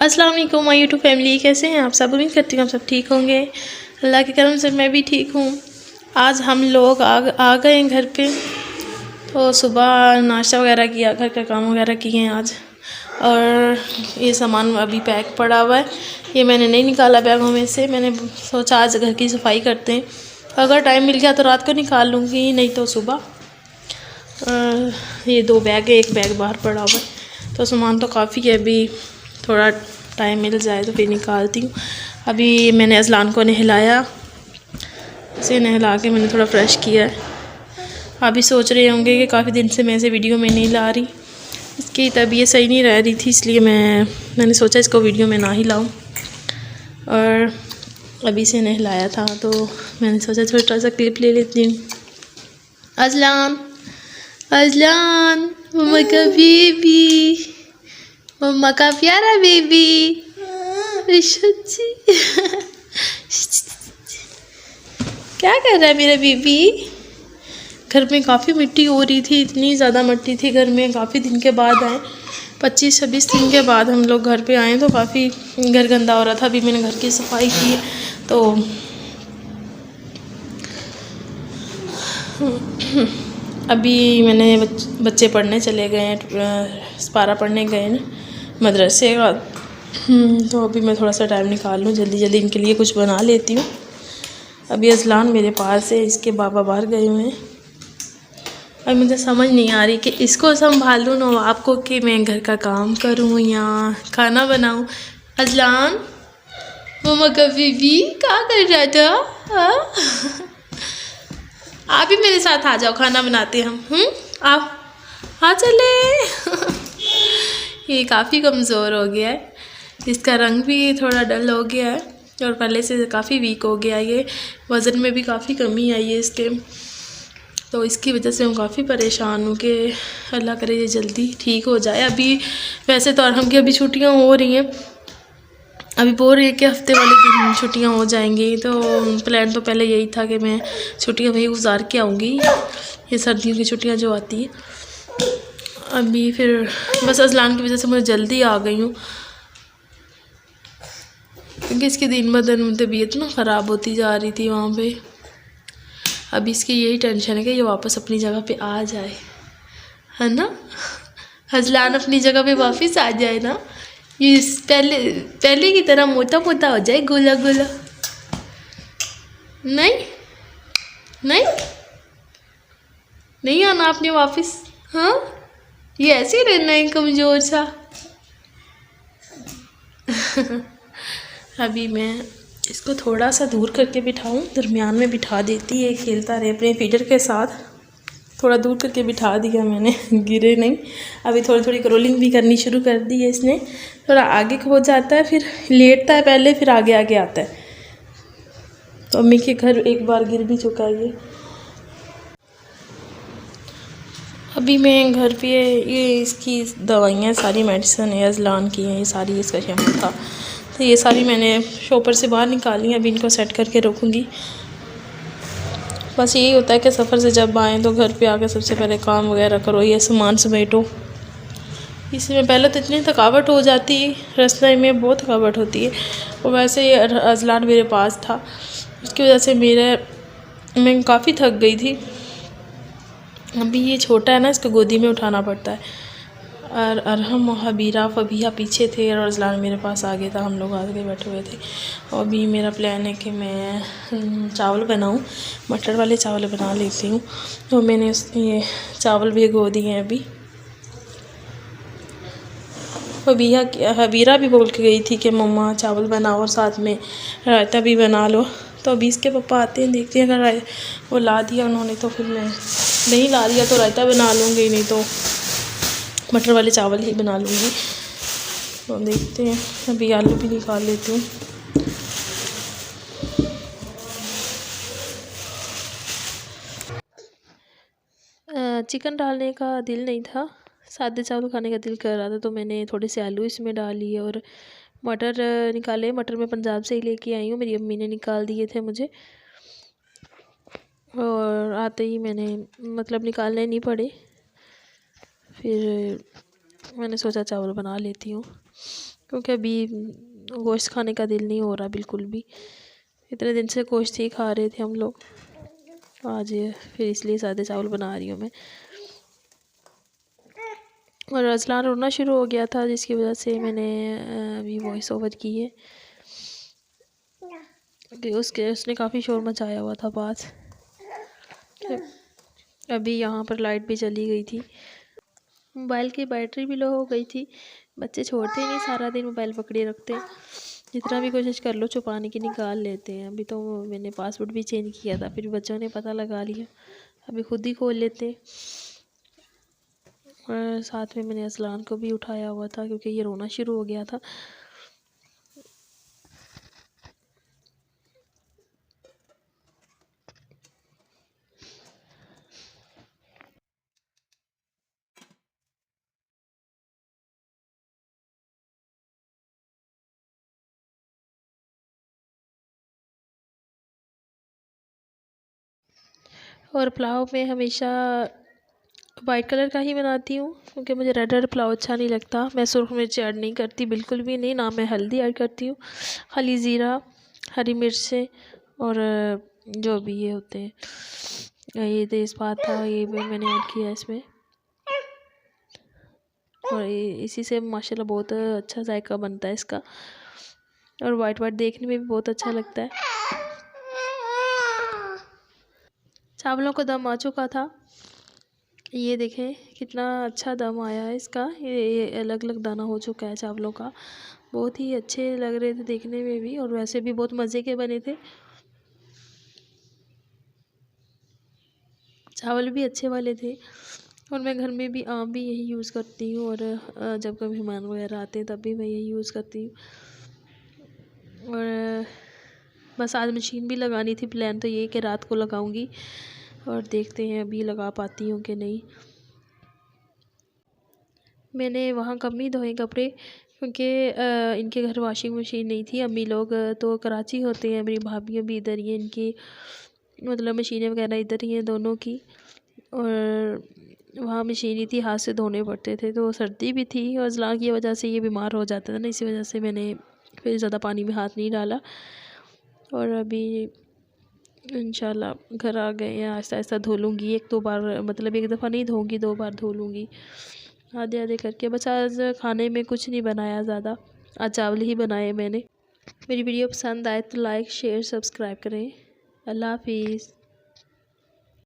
अस्सलाम वालेकुम my YouTube family, कैसे हैं आप सब। उम्मीद करती हूँ आप सब ठीक होंगे। अल्लाह के करम से मैं भी ठीक हूँ। आज हम लोग आ गए हैं घर पे। तो सुबह नाश्ता वगैरह किया, घर का काम वगैरह किए हैं आज। और ये सामान अभी पैक पड़ा हुआ है, ये मैंने नहीं निकाला बैगों में से। मैंने सोचा आज घर की सफाई करते हैं, अगर टाइम मिल गया तो रात को निकाल लूँगी, नहीं तो सुबह। ये 2 बैग है, एक बैग बाहर पड़ा हुआ है। तो सामान तो काफ़ी है, अभी थोड़ा टाइम मिल जाए तो फिर निकालती हूँ। अभी मैंने अजलान को नहलाया, उसे नहला के मैंने थोड़ा फ्रेश किया है। अभी सोच रहे होंगे कि काफ़ी दिन से मैं इसे वीडियो में नहीं ला रही, इसकी तबीयत सही नहीं रह रही थी, इसलिए मैंने सोचा इसको वीडियो में ना ही लाऊं। और अभी से नहलाया था तो मैंने सोचा छोटा सा क्लिप ले लेती हूँ। अजलान, अजलान मम्मा का बेबी, मम्मा का प्यारा बेबी। क्या कर रहा है मेरा बेबी। घर में काफ़ी मिट्टी हो रही थी, इतनी ज़्यादा मिट्टी थी घर में। काफ़ी दिन के बाद आए, 25-26 दिन के बाद हम लोग घर पे आए, तो काफ़ी घर गंदा हो रहा था। अभी मैंने घर की सफाई की तो अभी मैंने बच्चे पढ़ने चले गए हैं, पारा पढ़ने गए हैं मदरसे का। तो अभी मैं थोड़ा सा टाइम निकाल लूँ, जल्दी जल्दी इनके लिए कुछ बना लेती हूँ। अभी अजलान मेरे पास है, इसके बाबा बाहर गए हुए हैं। और मुझे समझ नहीं आ रही कि इसको संभालूँ ना आपको, कि मैं घर का काम करूँ या खाना बनाऊँ। अजलान मम्मा का बेबी क्या कर रहा था। हाँ आप भी मेरे साथ आ जाओ, खाना बनाते हम। आप आ चले। ये काफ़ी कमज़ोर हो गया है, इसका रंग भी थोड़ा डल हो गया है और पहले से काफ़ी वीक हो गया है। ये वज़न में भी काफ़ी कमी आई है इसके, तो इसकी वजह से मैं काफ़ी परेशान हूँ कि अल्लाह करे ये जल्दी ठीक हो जाए। अभी वैसे तो अरहम की अभी छुट्टियाँ हो रही हैं, अभी बोल रही है कि हफ्ते वाले दिन छुट्टियां हो जाएंगी। तो प्लान तो पहले यही था कि मैं छुट्टियां वही गुजार के आऊँगी, ये सर्दियों की छुट्टियां जो आती है। अभी फिर बस अजलान की वजह से मुझे जल्दी आ गई हूँ, क्योंकि इसकी दिन ब दिन तबीयत ना ख़राब होती जा रही थी वहाँ पे। अभी इसकी यही टेंशन है कि ये वापस अपनी जगह पे आ जाए, है ना। अजलान अपनी जगह पे वापस आ जाए ना, ये पहले की तरह मोटा मोटा हो जाए, गोला गोला। नहीं नहीं नहीं आना आपने वापस। हाँ ये ऐसे ही रहना है कमज़ोर सा। अभी मैं इसको थोड़ा सा दूर करके बिठाऊं, दरमियान में बिठा देती है, खेलता रहे अपने फीडर के साथ। थोड़ा दूर करके बिठा दिया मैंने, गिरे नहीं। अभी थोड़ी थोड़ी क्रॉलिंग भी करनी शुरू कर दी है इसने। थोड़ा आगे हो जाता है, फिर लेटता है पहले, फिर आगे आगे आता है। तो अम्मी के घर एक बार गिर भी चुका है ये। अभी मैं घर पे, ये इसकी दवाइयाँ सारी मेडिसिन है अजलान की हैं, ये सारी इसका शैम्पू था, तो ये सारी मैंने शॉपर से बाहर निकाली। अभी इनको सेट करके रखूँगी। बस यही होता है कि सफ़र से जब आएँ तो घर पे आके सबसे पहले काम वगैरह करो, ये सामान समेटो। इसमें पहले तो इतनी थकावट हो जाती है, रास्ते में बहुत थकावट होती है। और वैसे ये अजलान मेरे पास था, उसकी वजह से मैं काफ़ी थक गई थी। अभी ये छोटा है ना, इसको गोदी में उठाना पड़ता है। और अरहम हबीरा फबीहा पीछे थे और अजलान मेरे पास आगे था, हम लोग आगे बैठे हुए थे। और अभी मेरा प्लान है कि मैं चावल बनाऊं, मटर वाले चावल बना लेती हूँ। तो मैंने ये चावल भिगो दिए हैं अभी। हबीरा भी बोल के गई थी कि मम्मा चावल बनाओ और साथ में रायता भी बना लो। तो अभी इसके पापा आते हैं, देखते हैं, अगर वो ला दिया उन्होंने तो फिर मैं, नहीं ला दिया तो रायता बना लूँगी, नहीं तो मटर वाले चावल ही बना लूँगी। तो देखते हैं, अभी आलू भी निकाल लेती हूँ। चिकन डालने का दिल नहीं था, सादे चावल खाने का दिल कर रहा था, तो मैंने थोड़े से आलू इसमें डाल लिए और मटर निकाले। मटर मैं पंजाब से ही लेके आई हूँ, मेरी अम्मी ने निकाल दिए थे मुझे, और आते ही मैंने मतलब निकालने नहीं पड़े। फिर मैंने सोचा चावल बना लेती हूँ। क्योंकि अभी गोश्त खाने का दिल नहीं हो रहा बिल्कुल भी। इतने दिन से गोश्त ही खा रहे थे हम लोग, आज फिर इसलिए सादे चावल बना रही हूँ मैं। और अजलान रोना शुरू हो गया था, जिसकी वजह से मैंने अभी वॉइस ओवर की है कि उसने काफ़ी शोर मचाया हुआ था बात। अभी यहाँ पर लाइट भी चली गई थी, मोबाइल की बैटरी भी लो हो गई थी। बच्चे छोड़ते ही नहीं, सारा दिन मोबाइल पकड़े रखते हैं, जितना भी कोशिश कर लो छुपाने की निकाल लेते हैं। अभी तो मैंने पासवर्ड भी चेंज किया था, फिर बच्चों ने पता लगा लिया, अभी खुद ही खोल लेते। और साथ में मैंने असलान को भी उठाया हुआ था क्योंकि ये रोना शुरू हो गया था। और पुलाव में हमेशा वाइट कलर का ही बनाती हूँ क्योंकि मुझे रेड पुलाव अच्छा नहीं लगता। मैं सुरख मिर्च ऐड नहीं करती बिल्कुल भी नहीं, ना मैं हल्दी ऐड करती हूँ। खाली ज़ीरा, हरी मिर्चें और जो भी ये होते हैं, ये तेज़पात था, ये भी मैंने ऐड किया इसमें। और इसी से माशाल्लाह बहुत अच्छा जायका बनता है इसका, और वाइट वाइट देखने में भी बहुत अच्छा लगता है। चावलों का दम आ चुका था, ये देखें कितना अच्छा दम आया है इसका। ये अलग अलग दाना हो चुका है चावलों का, बहुत ही अच्छे लग रहे थे देखने में भी, और वैसे भी बहुत मज़े के बने थे। चावल भी अच्छे वाले थे। और मैं घर में भी आम भी यही यूज़ करती हूँ, और जब कभी मेहमान वगैरह आते हैं तब भी मैं यही यूज़ करती हूँ। और बस आज मशीन भी लगानी थी, प्लान तो ये कि रात को लगाऊंगी, और देखते हैं अभी लगा पाती हूँ कि नहीं। मैंने वहाँ कम ही धोए कपड़े क्योंकि इनके घर वॉशिंग मशीन नहीं थी। अम्मी लोग तो कराची होते हैं, मेरी भाभियाँ भी इधर ही हैं, इनकी मतलब मशीनें वगैरह इधर ही हैं दोनों की। और वहाँ मशीन ही थी, हाथ से धोने पड़ते थे, तो सर्दी भी थी और अजलान की वजह से ये बीमार हो जाता था ना, इसी वजह से मैंने फिर ज़्यादा पानी में हाथ नहीं डाला। और अभी इंशाल्लाह घर आ गए हैं, आहिस्ता आहिस्ता धो लूँगी। एक दो बार मतलब एक दफ़ा नहीं धोऊँगी, 2 बार धो लूँगी आधे आधे करके। बस आज खाने में कुछ नहीं बनाया ज़्यादा, आज चावल ही बनाए मैंने। मेरी वीडियो पसंद आए तो लाइक शेयर सब्सक्राइब करें। अल्लाह हाफिज़।